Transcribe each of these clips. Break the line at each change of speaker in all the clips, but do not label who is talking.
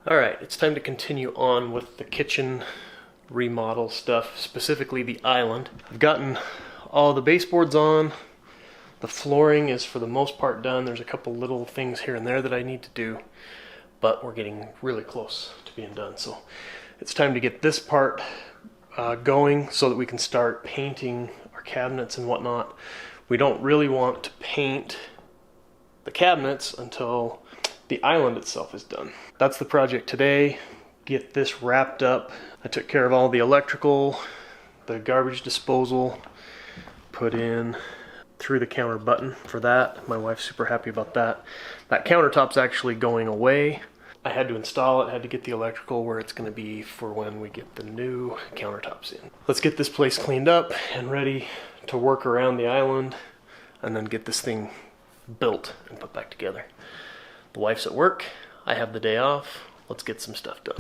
Alright, it's time to continue on with the kitchen remodel stuff, specifically the island. I've gotten all the baseboards on. The flooring is for the most part done. There's a couple little things here and there that I need to do, but we're getting really close to being done. So it's time to get this part going so that we can start painting our cabinets and whatnot. We don't really want to paint the cabinets until the island itself is done. That's the project today. Get this wrapped up. I took care of all the electrical, the garbage disposal, put in through the counter button for that. My wife's super happy about that. That countertop's actually going away. I had to install it, had to get the electrical where it's going to be for when we get the new countertops in. Let's get this place cleaned up and ready to work around the island and then get this thing built and put back together. The wife's at work, I have the day off. Let's get some stuff done.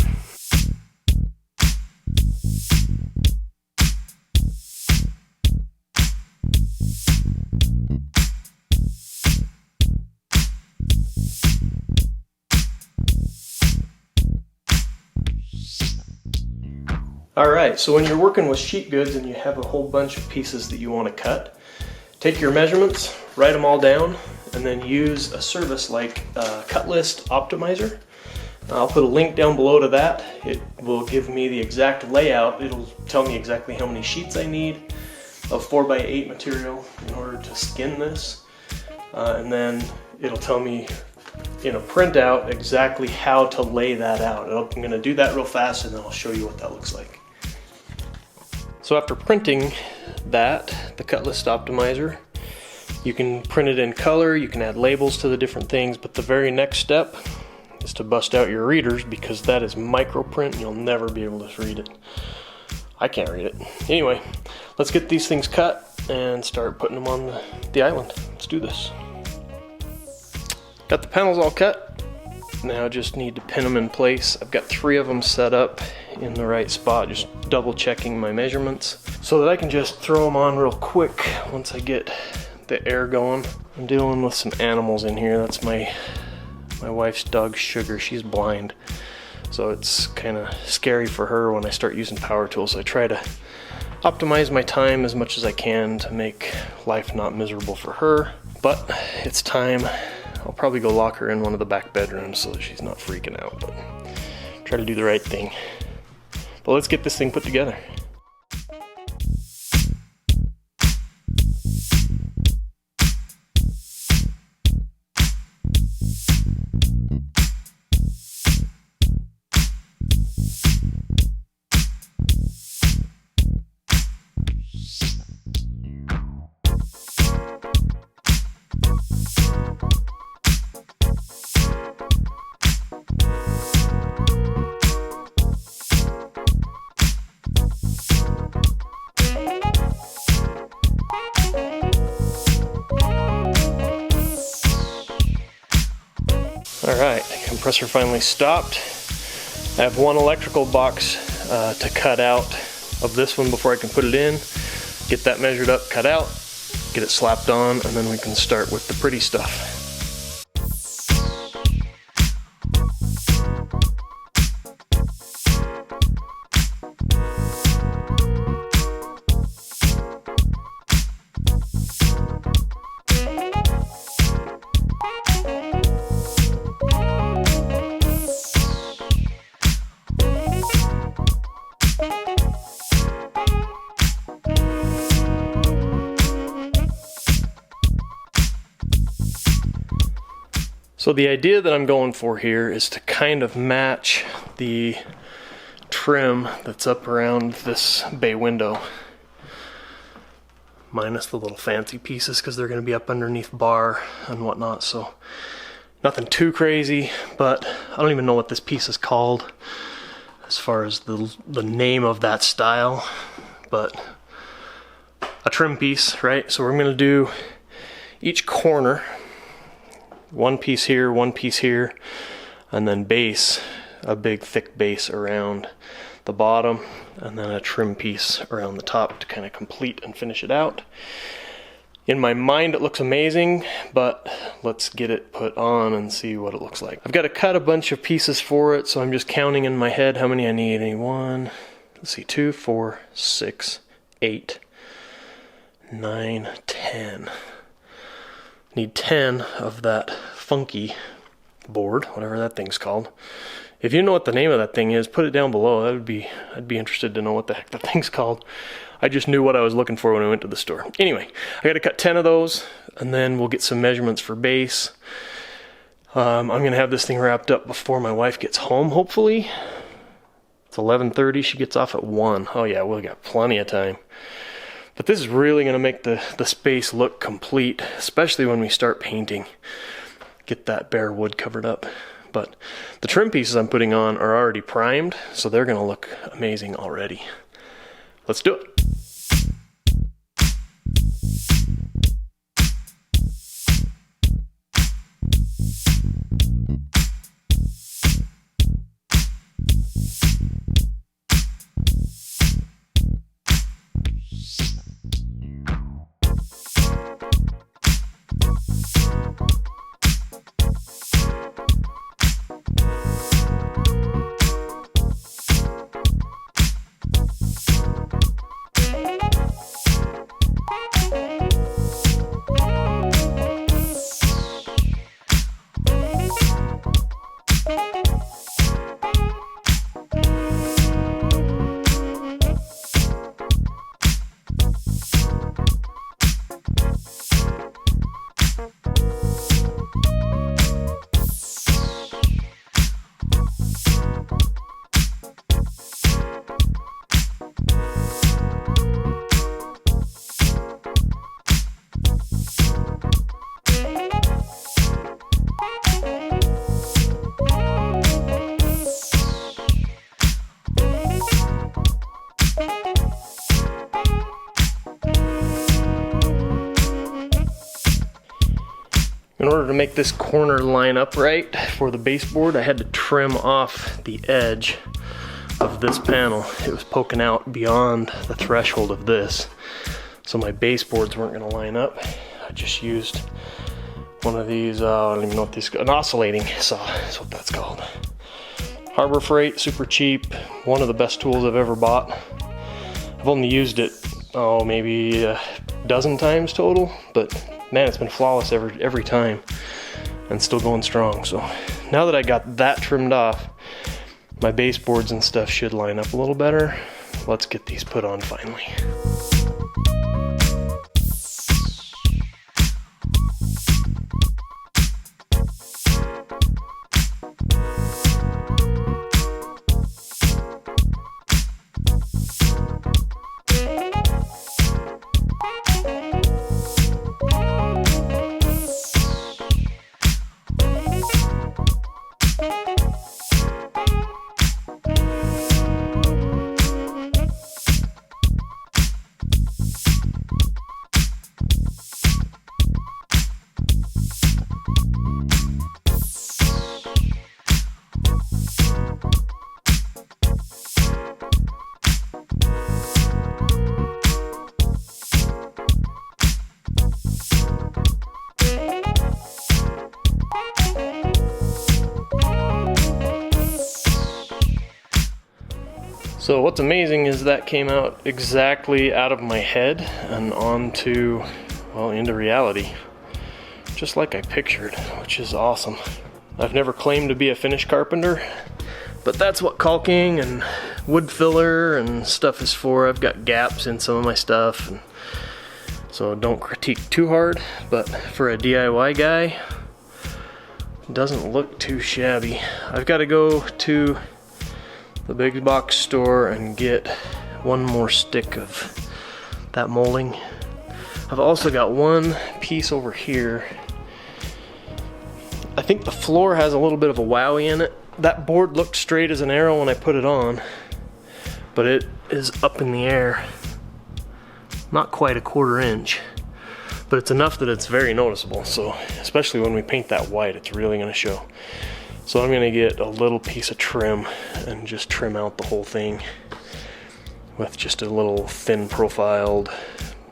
Alright, so when you're working with sheet goods and you have a whole bunch of pieces that you want to cut, take your measurements, write them all down, and then use a service like Cutlist Optimizer. I'll put a link down below to that. It will give me the exact layout. It'll tell me exactly how many sheets I need of 4x8 material in order to skin this. And then it'll tell me in a printout exactly how to lay that out. I'm going to do that real fast and then I'll show you what that looks like. So after printing that, the Cutlist Optimizer, you can print it in color, you can add labels to the different things, but the very next step is to bust out your readers because that is microprint and you'll never be able to read it. I can't read it. Anyway, let's get these things cut and start putting them on the island. Let's do this. Got the panels all cut. Now I just need to pin them in place. I've got 3 of them set up in the right spot, just double checking my measurements so that I can just throw them on real quick once I get the air going. I'm dealing with some animals in here. That's my wife's dog Sugar. She's blind, so it's kind of scary for her when I start using power tools. So I try to optimize my time as much as I can to make life not miserable for her, but it's time. I'll probably go lock her in one of the back bedrooms so that she's not freaking out, but try to do the right thing. But let's get this thing put together. Alright, compressor finally stopped. I have one electrical box to cut out of this one before I can put it in. Get that measured up, cut out, get it slapped on, and then we can start with the pretty stuff. So the idea that I'm going for here is to kind of match the trim that's up around this bay window, minus the little fancy pieces because they're going to be up underneath bar and whatnot. So nothing too crazy, but I don't even know what this piece is called as far as the name of that style, but a trim piece, right? So we're going to do each corner, one piece here, and then base, a big thick base around the bottom, and then a trim piece around the top to kind of complete and finish it out. In my mind it looks amazing, but let's get it put on and see what it looks like. I've got to cut a bunch of pieces for it, so I'm just counting in my head how many I need. One, let's see, 2, 4, 6, 8, 9, 10. Need 10 of that funky board, whatever that thing's called. If you know what the name of that thing is, put it down below. I'd be interested to know what the heck the thing's called. I just knew what I was looking for when I went to the store. Anyway, I got to cut 10 of those, and then we'll get some measurements for base. I'm going to have this thing wrapped up before my wife gets home, hopefully. It's 11:30. She gets off at 1. Oh yeah, we've got plenty of time. But this is really going to make the space look complete, especially when we start painting. Get that bare wood covered up. But the trim pieces I'm putting on are already primed, so they're going to look amazing already. Let's do it. In order to make this corner line up right for the baseboard, I had to trim off the edge of this panel. It was poking out beyond the threshold of this, so my baseboards weren't going to line up. I just used one of these, I don't even know what this, an oscillating saw is what that's called. Harbor Freight, super cheap, one of the best tools I've ever bought. I've only used it, maybe a dozen times total, but man, it's been flawless every time and still going strong. So now that I got that trimmed off, my baseboards and stuff should line up a little better. Let's get these put on finally. So what's amazing is that came out exactly out of my head and onto, well, into reality. Just like I pictured, which is awesome. I've never claimed to be a finish carpenter, but that's what caulking and wood filler and stuff is for. I've got gaps in some of my stuff, and so don't critique too hard, but for a DIY guy, it doesn't look too shabby. I've got to go to the big box store and get one more stick of that molding. I've also got one piece over here. I think the floor has a little bit of a wowie in it. That board looked straight as an arrow when I put it on, but it is up in the air. Not quite a 1/4 inch, but it's enough that it's very noticeable. So especially when we paint that white, it's really gonna show. So I'm gonna get a little piece of trim and just trim out the whole thing with just a little thin profiled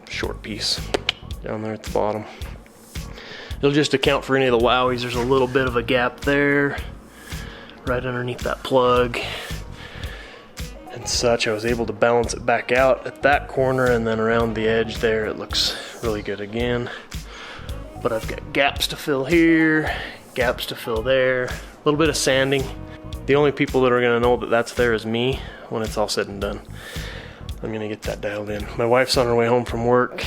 short piece. down there at the bottom. It'll just account for any of the wowies. There's a little bit of a gap there, right underneath that plug and such. I was able to balance it back out at that corner, and then around the edge there it looks really good again. But I've got gaps to fill here, gaps to fill there, a little bit of sanding. The only people that are gonna know that that's there is me when it's all said and done. I'm gonna get that dialed in. My wife's on her way home from work.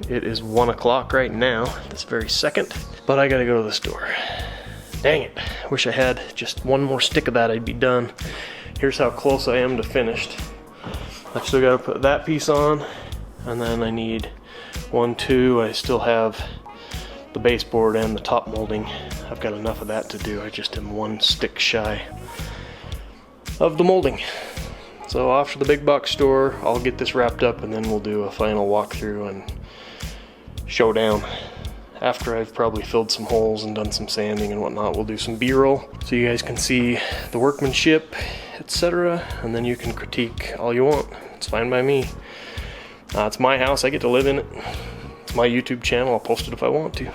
It is 1 o'clock right now, this very second, but I gotta go to the store. Dang it, wish I had just one more stick of that, I'd be done. Here's how close I am to finished. I've still gotta put that piece on, and then I need 1, 2, I still have the baseboard and the top molding. I've got enough of that to do. I just am 1 stick shy of the molding. So off to the big box store, I'll get this wrapped up, and then we'll do a final walkthrough and showdown. After I've probably filled some holes and done some sanding and whatnot, we'll do some B-roll so you guys can see the workmanship, etc. And then you can critique all you want. It's fine by me. It's my house, I get to live in it. It's my YouTube channel, I'll post it if I want to.